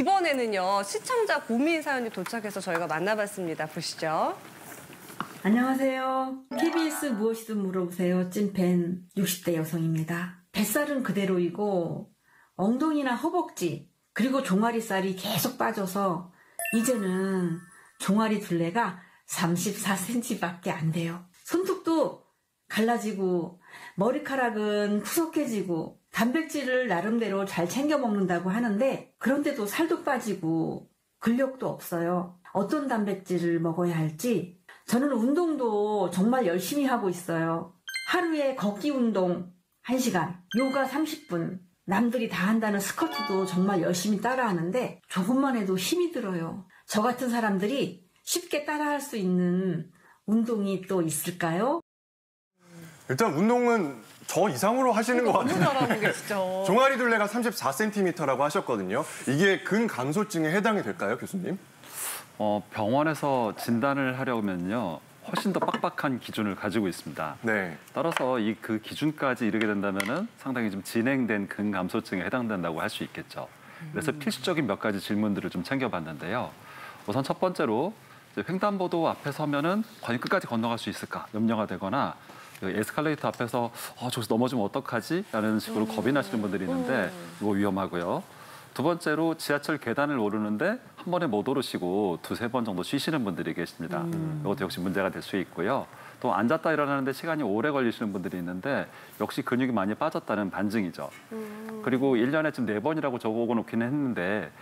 이번에는요, 시청자 고민 사연이 도착해서 저희가 만나봤습니다. 보시죠. 안녕하세요. KBS 무엇이든 물어보세요. 찐팬 60대 여성입니다. 뱃살은 그대로이고 엉덩이나 허벅지 그리고 종아리살이 계속 빠져서 이제는 종아리 둘레가 34cm밖에 안 돼요. 손톱도 갈라지고 머리카락은 푸석해지고 단백질을 나름대로 잘 챙겨 먹는다고 하는데 그런데도 살도 빠지고 근력도 없어요. 어떤 단백질을 먹어야 할지 저는 운동도 정말 열심히 하고 있어요. 하루에 걷기 운동 1시간, 요가 30분, 남들이 다 한다는 스쿼트도 정말 열심히 따라하는데 조금만 해도 힘이 들어요. 저 같은 사람들이 쉽게 따라할 수 있는 운동이 또 있을까요? 일단 운동은 저 이상으로 하시는 것 같아요. 너무 잘하고 계시죠. 종아리 둘레가 34cm라고 하셨거든요. 이게 근감소증에 해당이 될까요, 교수님? 병원에서 진단을 하려면요. 훨씬 더 빡빡한 기준을 가지고 있습니다. 네. 따라서 그 기준까지 이르게 된다면은 상당히 좀 진행된 근감소증에 해당된다고 할 수 있겠죠. 그래서 필수적인 몇 가지 질문들을 좀 챙겨봤는데요. 우선 첫 번째로 횡단보도 앞에 서면은 과연 끝까지 건너갈 수 있을까 염려가 되거나 에스컬레이터 앞에서 저기서 넘어지면 어떡하지? 라는 식으로 겁이 나시는 분들이 있는데 이거 위험하고요. 두 번째로 지하철 계단을 오르는데 한 번에 못 오르시고 두세 번 정도 쉬시는 분들이 계십니다. 이것도 역시 문제가 될 수 있고요. 또 앉았다 일어나는데 시간이 오래 걸리시는 분들이 있는데 역시 근육이 많이 빠졌다는 반증이죠. 그리고 1년에 지금 4번이라고 적어놓기는 했는데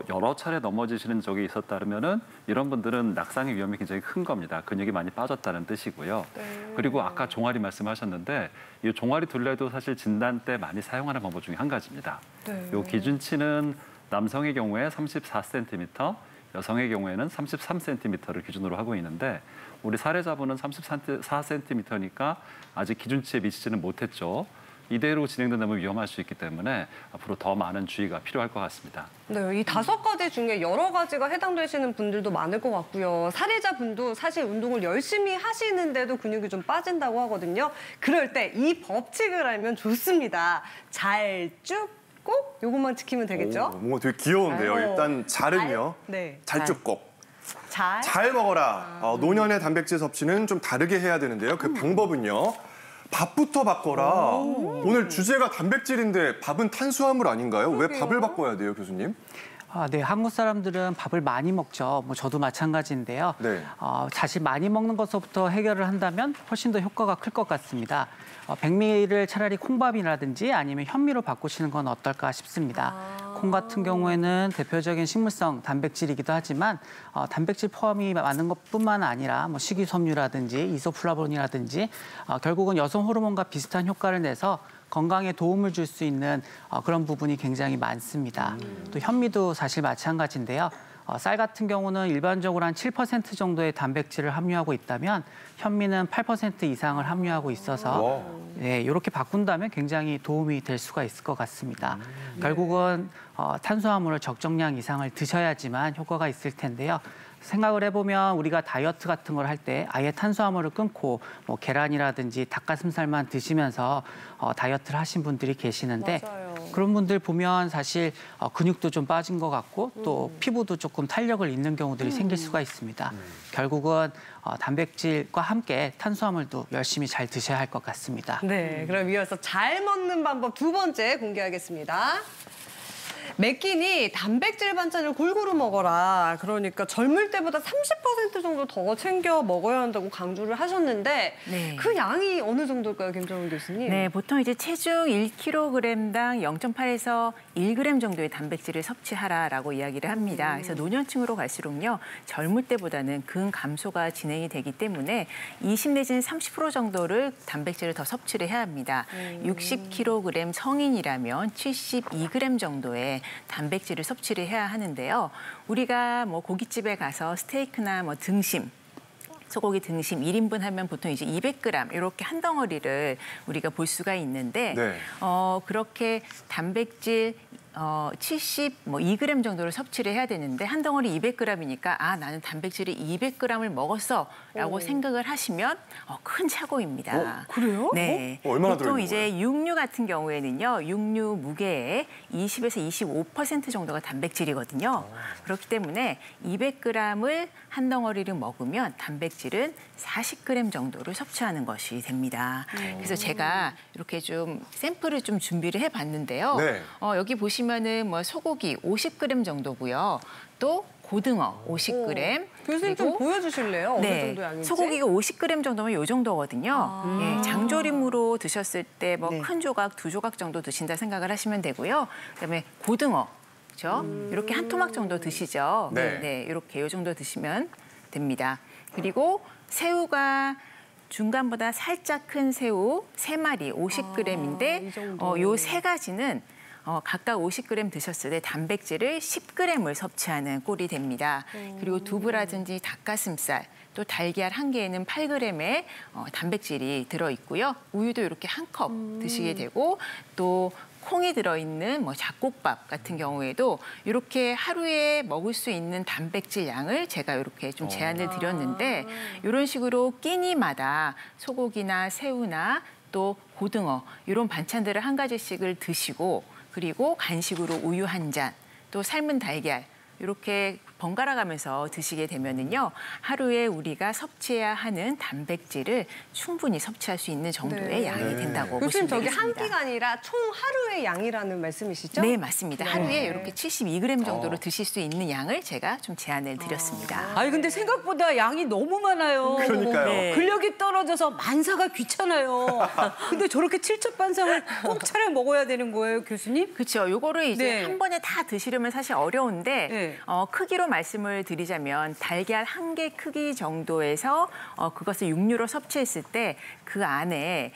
여러 차례 넘어지시는 적이 있었다면은 이런 분들은 낙상의 위험이 굉장히 큰 겁니다. 근육이 많이 빠졌다는 뜻이고요. 네. 그리고 아까 종아리 말씀하셨는데 이 종아리 둘레도 사실 진단 때 많이 사용하는 방법 중에 한 가지입니다. 네. 이 기준치는 남성의 경우에 34cm, 여성의 경우에는 33cm를 기준으로 하고 있는데 우리 사례자분은 34cm니까 아직 기준치에 미치지는 못했죠. 이대로 진행된다면 위험할 수 있기 때문에 앞으로 더 많은 주의가 필요할 것 같습니다. 네, 이 5가지 중에 여러 가지가 해당되시는 분들도 많을 것 같고요. 사례자분도 사실 운동을 열심히 하시는데도 근육이 좀 빠진다고 하거든요. 그럴 때 이 법칙을 알면 좋습니다. 잘 쭉 꼭 요것만 지키면 되겠죠? 뭔가 되게 귀여운데요. 일단 잘은요. 네. 잘 쭉 꼭. 잘. 잘 먹어라. 노년의 단백질 섭취는 좀 다르게 해야 되는데요. 그 방법은요. 밥부터 바꿔라. 오늘 주제가 단백질인데 밥은 탄수화물 아닌가요? 왜 밥을 바꿔야 돼요, 교수님? 네, 한국 사람들은 밥을 많이 먹죠. 저도 마찬가지인데요. 네. 사실 많이 먹는 것부터 해결을 한다면 훨씬 더 효과가 클 것 같습니다. 백미를 차라리 콩밥이라든지 아니면 현미로 바꾸시는 건 어떨까 싶습니다. 콩 같은 경우에는 대표적인 식물성 단백질이기도 하지만 단백질 포함이 많은 것뿐만 아니라 식이섬유라든지 이소플라본이라든지 결국은 여성 호르몬과 비슷한 효과를 내서 건강에 도움을 줄 수 있는 그런 부분이 굉장히 많습니다. 또 현미도 사실 마찬가지인데요. 쌀 같은 경우는 일반적으로 한 7% 정도의 단백질을 함유하고 있다면 현미는 8% 이상을 함유하고 있어서 네, 이렇게 바꾼다면 굉장히 도움이 될 수가 있을 것 같습니다. 결국은 탄수화물을 적정량 이상을 드셔야지만 효과가 있을 텐데요. 생각을 해보면 우리가 다이어트 같은 걸 할 때 아예 탄수화물을 끊고 계란이라든지 닭가슴살만 드시면서 다이어트를 하신 분들이 계시는데 맞아요. 그런 분들 보면 사실 근육도 좀 빠진 것 같고 또 피부도 조금 탄력을 잃는 경우들이 생길 수가 있습니다. 결국은 단백질과 함께 탄수화물도 열심히 잘 드셔야 할 것 같습니다. 네, 그럼 이어서 잘 먹는 방법 2번째 공개하겠습니다. 매 끼니 단백질 반찬을 골고루 먹어라. 그러니까 젊을 때보다 30% 정도 더 챙겨 먹어야 한다고 강조를 하셨는데 네. 그 양이 어느 정도일까요, 김정은 교수님? 네, 보통 이제 체중 1kg당 0.8에서 1g 정도의 단백질을 섭취하라라고 이야기를 합니다. 그래서 노년층으로 갈수록요, 젊을 때보다는 근감소가 진행이 되기 때문에 20 내지는 30% 정도를 단백질을 더 섭취를 해야 합니다. 60kg 성인이라면 72g 정도의 단백질을 섭취를 해야 하는데요. 우리가 고깃집에 가서 스테이크나 등심, 소고기 등심 1인분 하면 보통 이제 200g 이렇게 한 덩어리를 우리가 볼 수가 있는데 네. 그렇게 단백질 72g 정도를 섭취를 해야 되는데 한 덩어리 200g이니까 아 나는 단백질을 200g을 먹었어라고 생각을 하시면 큰 착오입니다. 그래요? 네. 얼마나 보통 들어있는 이제 육류 같은 경우에는요, 육류 무게의 20에서 25% 정도가 단백질이거든요. 그렇기 때문에 200g을 한 덩어리를 먹으면 단백질은 40g 정도를 섭취하는 것이 됩니다. 그래서 제가 이렇게 좀 샘플을 좀 준비를 해봤는데요. 네. 여기 보시면은 뭐 소고기 50g 정도고요. 또 고등어 50g. 교수님 좀 보여주실래요? 어느 네, 정도 양인지? 소고기가 50g 정도면 이 정도거든요. 예, 장조림으로 드셨을 때 뭐 큰 조각, 2조각 정도 드신다 생각을 하시면 되고요. 그다음에 고등어, 그렇죠? 이렇게 한 토막 정도 드시죠. 네. 네, 이렇게 이 정도 드시면 됩니다. 그리고 새우가 중간보다 살짝 큰 새우 3마리 50g인데 이 정도. 요 세 가지는 각각 50g 드셨을 때 단백질을 10g을 섭취하는 꼴이 됩니다. 그리고 두부라든지 닭가슴살, 또 달걀 한 개에는 8g의 단백질이 들어있고요. 우유도 이렇게 한 컵 드시게 되고 또 콩이 들어있는 뭐 잡곡밥 같은 경우에도 이렇게 하루에 먹을 수 있는 단백질 양을 제가 이렇게 좀 제안을 드렸는데 이런 식으로 끼니마다 소고기나 새우나 또 고등어 이런 반찬들을 한 가지씩을 드시고 그리고 간식으로 우유 한 잔, 또 삶은 달걀 이렇게 번갈아 가면서 드시게 되면은요 하루에 우리가 섭취해야 하는 단백질을 충분히 섭취할 수 있는 정도의 양이 된다고 교수님 보시면 저기 한 되겠습니다. 끼가 아니라 총 하루의 양이라는 말씀이시죠? 네, 맞습니다. 하루에 이렇게 72g 정도로 드실 수 있는 양을 제가 좀 제안을 드렸습니다. 아니 근데 생각보다 양이 너무 많아요. 그러니까요. 네. 근력이 떨어져서 만사가 귀찮아요. 근데 저렇게 칠첩반상을 꼭 차려 먹어야 되는 거예요, 교수님? 그렇죠. 요거를 이제 네. 한 번에 다 드시려면 사실 어려운데 네. 크기로 말씀을 드리자면 달걀 한 개 크기 정도에서 그것을 육류로 섭취했을 때 그 안에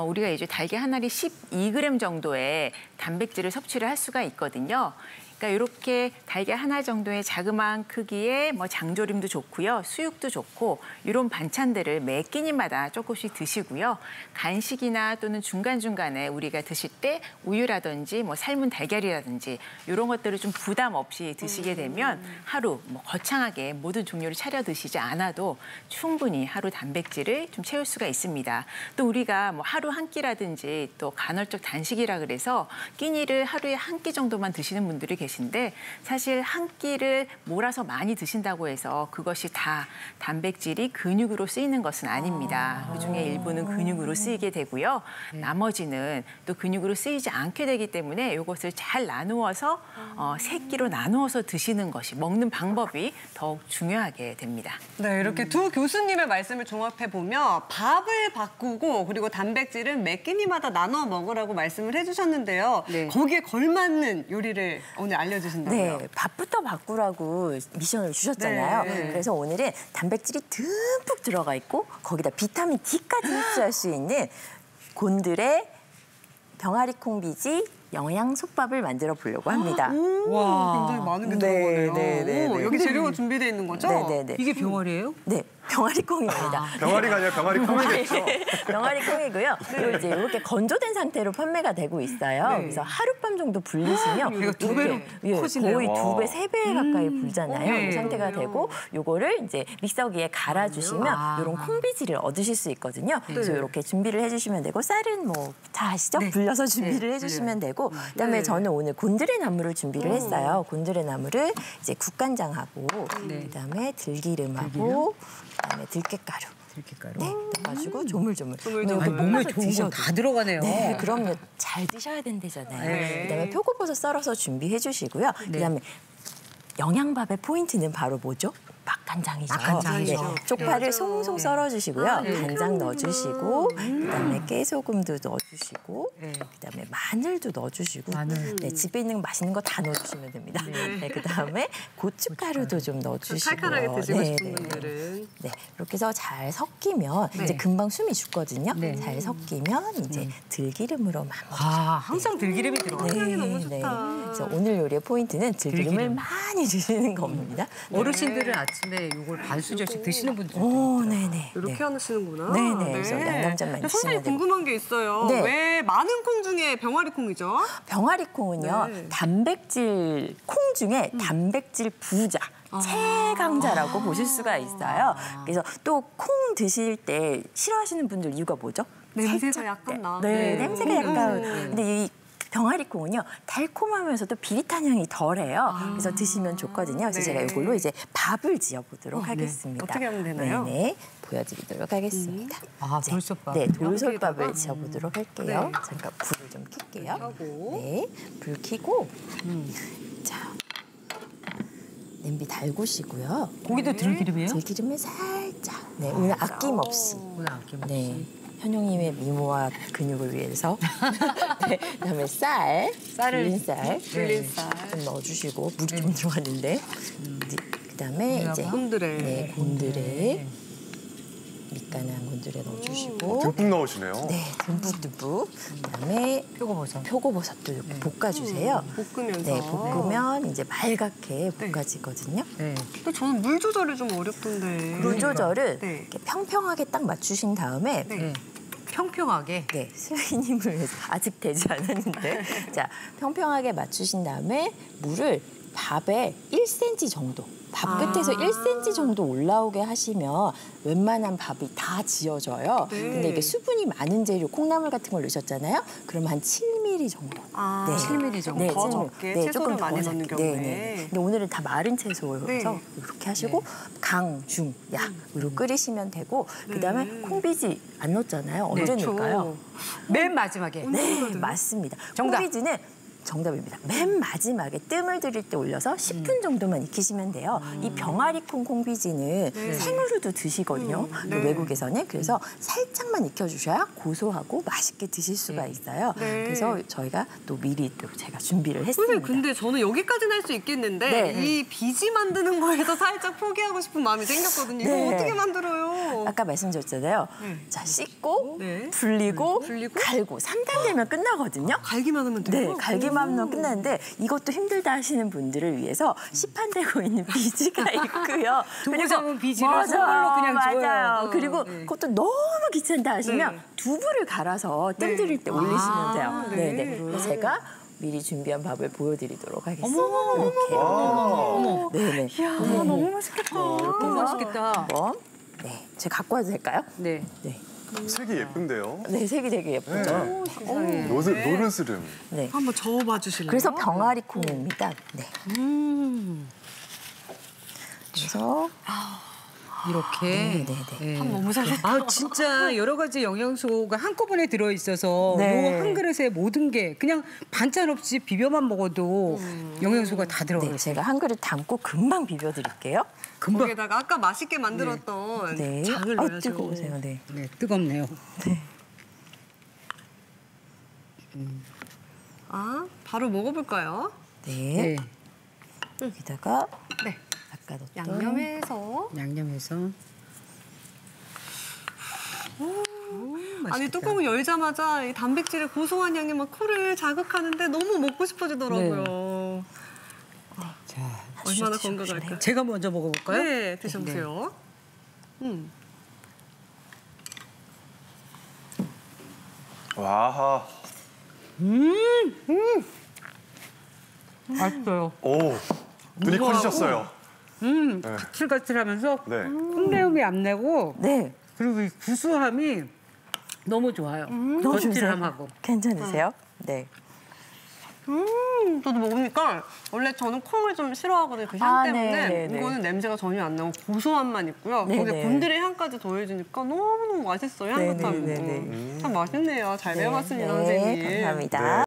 우리가 이제 달걀 한 알이 12g 정도의 단백질을 섭취를 할 수가 있거든요. 그러니까 이렇게 달걀 하나 정도의 자그마한 크기의 뭐 장조림도 좋고요, 수육도 좋고 이런 반찬들을 매 끼니마다 조금씩 드시고요. 간식이나 또는 중간중간에 우리가 드실 때 우유라든지 뭐 삶은 달걀이라든지 이런 것들을 좀 부담 없이 드시게 되면 하루 뭐 거창하게 모든 종류를 차려 드시지 않아도 충분히 하루 단백질을 좀 채울 수가 있습니다. 또 우리가 뭐 하루 한 끼라든지 또 간헐적 단식이라 그래서 끼니를 하루에 한 끼 정도만 드시는 분들이 계신데 사실 한 끼를 몰아서 많이 드신다고 해서 그것이 다 단백질이 근육으로 쓰이는 것은 아닙니다. 그중에 일부는 근육으로 쓰이게 되고요. 나머지는 또 근육으로 쓰이지 않게 되기 때문에 이것을 잘 나누어서 세 끼로 나누어서 드시는 것이 먹는 방법이 더욱 중요하게 됩니다. 네, 이렇게 두 교수님의 말씀을 종합해 보면 밥을 바꾸고 그리고 단백질은 매 끼니마다 나눠 먹으라고 말씀을 해주셨는데요. 네. 거기에 걸맞는 요리를 오늘 알려주신다고요? 네, 밥부터 바꾸라고 미션을 주셨잖아요. 네. 그래서 오늘은 단백질이 듬뿍 들어가 있고 거기다 비타민 D까지 흡수할 수 있는 곤드레 병아리 콩비지 영양솥밥을 만들어 보려고 합니다. 와, 굉장히 많은 게 네, 들어가네요. 네, 네, 오, 네. 여기 재료가 준비되어 있는 거죠? 네네네. 이게 병아리예요? 네, 병아리 콩입니다. 병아리가 아니라 병아리 콩이겠죠. 병아리 콩이고요. 그리고 이제 이렇게 건조된 상태로 판매가 되고 있어요. 그래서 하룻밤 정도 불리시면 이거 두 배로 커지네요. 거의 두 배, 세 배 가까이 불잖아요. 네. 이 상태가 되고 요거를 이제 믹서기에 갈아주시면 이런 콩비지를 얻으실 수 있거든요. 그래서 이렇게 준비를 해주시면 되고 쌀은 뭐 다 아시죠? 불려서 준비를 해주시면 되고 그다음에 저는 오늘 곤드레 나물을 준비를 했어요. 곤드레 나물을 이제 국간장하고 그다음에 들기름하고 그다음에 들깨가루. 네, 넣어가지고 조물조물. 아니, 몸에 좋은 건 다 들어가네요. 네, 그럼요. 잘 드셔야 된다잖아요. 네. 그다음에 표고버섯 썰어서 준비해 주시고요. 그다음에 영양밥의 포인트는 바로 뭐죠? 맛간장이죠. 맛간장이죠. 네, 쪽파를 송송 썰어주시고요. 간장 넣어주시고 그다음에 깨소금도 넣어주시고 그다음에 마늘도 넣어주시고 네, 집에 있는 맛있는 거 다 넣어주시면 됩니다. 네, 그다음에 고춧가루도 좀 넣어주시고요. 칼칼하게 드시고 네, 싶은 네. 분들은. 네, 이렇게 해서 잘 섞이면 이제 금방 숨이 죽거든요. 잘 섞이면 이제 들기름으로 마무리. 아, 항상 들기름이 들어가요. 너무 좋다. 그래서 오늘 요리의 포인트는 들기름을 많이 드시는 겁니다. 어르신들은 아침에 아침에 이걸 반수저씩 드시는 분들. 오, 네네. 이렇게 하시는구나. 네네. 그래서 양념장만 근데 선생님 드시면 되고. 궁금한 게 있어요. 네. 왜 많은 콩 중에 병아리 콩이죠? 병아리 콩은요, 네. 단백질 콩 중에 단백질 부자. 최강자라고 보실 수가 있어요. 그래서 또 콩 드실 때 싫어하시는 분들 이유가 뭐죠? 냄새가 살짝 약간 나. 네, 냄새가 약간. 근데 이 병아리 콩은요, 달콤하면서도 비릿한 향이 덜해요. 그래서 드시면 좋거든요. 그래서 네. 제가 이걸로 이제 밥을 지어보도록 하겠습니다. 어떻게 하면 되나요? 네네, 보여드리도록 하겠습니다. 아, 이제, 돌솥밥. 네, 돌솥밥을 지어보도록 할게요. 네. 잠깐 불을 좀 켤게요. 하고. 네, 불 켜고. 자, 냄비 달구시고요. 고기도 들기름이에요? 들기름을 살짝. 네, 오늘 아낌없이. 오늘 아낌없이. 네. 현용님의 미모와 근육을 위해서. 네, 그다음에 불린 쌀. 좀 넣어주시고 물이 좀 들어갔는데. 그다음에 이제 곤드레. 네, 곤드레. 밑간한 곤드레 넣어주시고. 듬뿍 넣으시네요. 네, 듬뿍듬뿍. 그다음에 표고버섯도 이렇게 볶아주세요. 볶으면서. 네, 볶으면 이제 맑게 볶아지거든요. 네. 근데 저는 물 조절이 좀 어렵던데. 물 조절을 네. 이렇게 평평하게 딱 맞추신 다음에 네. 네. 평평하게. 네, 수인님을 위해서 아직 되지 않았는데 자, 평평하게 맞추신 다음에 물을 밥에 1cm 정도, 밥 끝에서 1cm 정도 올라오게 하시면 웬만한 밥이 다 지어져요. 네. 근데 이게 수분이 많은 재료, 콩나물 같은 걸 넣으셨잖아요. 그럼 한 7mm 정도. 아, 네. 7mm 정도. 더 7mm. 적게 네, 채소를 조금 많이 더 넣는 적게. 경우에. 네. 근데 오늘은 다 마른 채소여서 네. 이렇게 하시고 강, 중, 약으로 끓이시면 되고 그다음에 콩비지 안 넣었잖아요. 언제 그렇죠. 넣을까요? 맨 마지막에. 네, 맞습니다. 정답. 콩비지는 정답입니다. 맨 마지막에 뜸을 들일 때 올려서 10분 정도만 익히시면 돼요. 이 병아리콩 콩비지는 생으로도 드시거든요. 또 외국에서는. 그래서 살짝만 익혀주셔야 고소하고 맛있게 드실 수가 있어요. 네. 그래서 저희가 또 미리 또 제가 준비를 선생님, 했습니다. 근데 저는 여기까지는 할 수 있겠는데 네. 이 비지 만드는 거에서 살짝 포기하고 싶은 마음이 생겼거든요. 이거 네. 어떻게 만들어요? 아까 말씀드렸잖아요. 자, 씻고, 네. 불리고, 불리고? 갈고 3단계면 끝나거든요. 갈기만 하면 돼요? 네, 갈기만 하면 끝나는데 이것도 힘들다 하시는 분들을 위해서 시판되고 있는 비지가 있고요. 두부 삶은 비지를 맞아요, 선물로 그냥 줘요. 맞아요. 그리고 그것도 너무 귀찮다 하시면 네. 두부를 갈아서 뜸 들일 때 올리시면 돼요. 네. 네, 네. 그래서 제가 미리 준비한 밥을 보여드리도록 하겠습니다. 이렇게. 와. 네네. 너무 맛있겠다. 이렇게 해서 맛있겠다. 한번. 네, 제가 갖고 와도 될까요? 네. 네. 색이 예쁜데요. 네, 색이 되게 예쁘죠. 노르스름. 네. 한번 저어봐 주실래요? 그래서 병아리 콩입니다. 네. 그래서 이렇게. 네네네. 너무 무서웠다. 아, 진짜 여러 가지 영양소가 한꺼번에 들어있어서 네. 요 한 그릇에 모든 게 그냥 반찬 없이 비벼만 먹어도 영양소가 다 들어가 네, 있어요. 제가 한 그릇 담고 금방 비벼드릴게요. 거기에다가 아까 맛있게 만들었던 네. 장을 넣어야죠. 뜨거우세요. 네. 네, 뜨겁네요. 아, 바로 먹어볼까요? 네. 네, 여기다가 네. 아까 넣었던 양념해서. 양념해서. 아니 뚜껑을 열자마자 이 단백질의 고소한 향이 막 코를 자극하는데 너무 먹고 싶어지더라고요. 자, 얼마나 건강할까? 제가 먼저 먹어볼까요? 네, 드셔보세요. 와하. 맛있어요. 오. 눈이 커지셨어요. 까칠까칠하면서 네. 콩내음이 안 내고 네. 그리고 이 구수함이 너무 좋아요. 거칠함하고. 괜찮으세요? 네. 저도 먹으니까 원래 저는 콩을 좀 싫어하거든요. 그 향 아, 때문에. 네, 네. 이거는 냄새가 전혀 안 나고 고소함만 있고요. 네, 거기에 네. 곤드레 향까지 더해지니까 너무너무 맛있어요. 향긋하고. 네, 네, 네, 참 맛있네요. 잘 배워봤습니다, 네, 선생님. 감사합니다.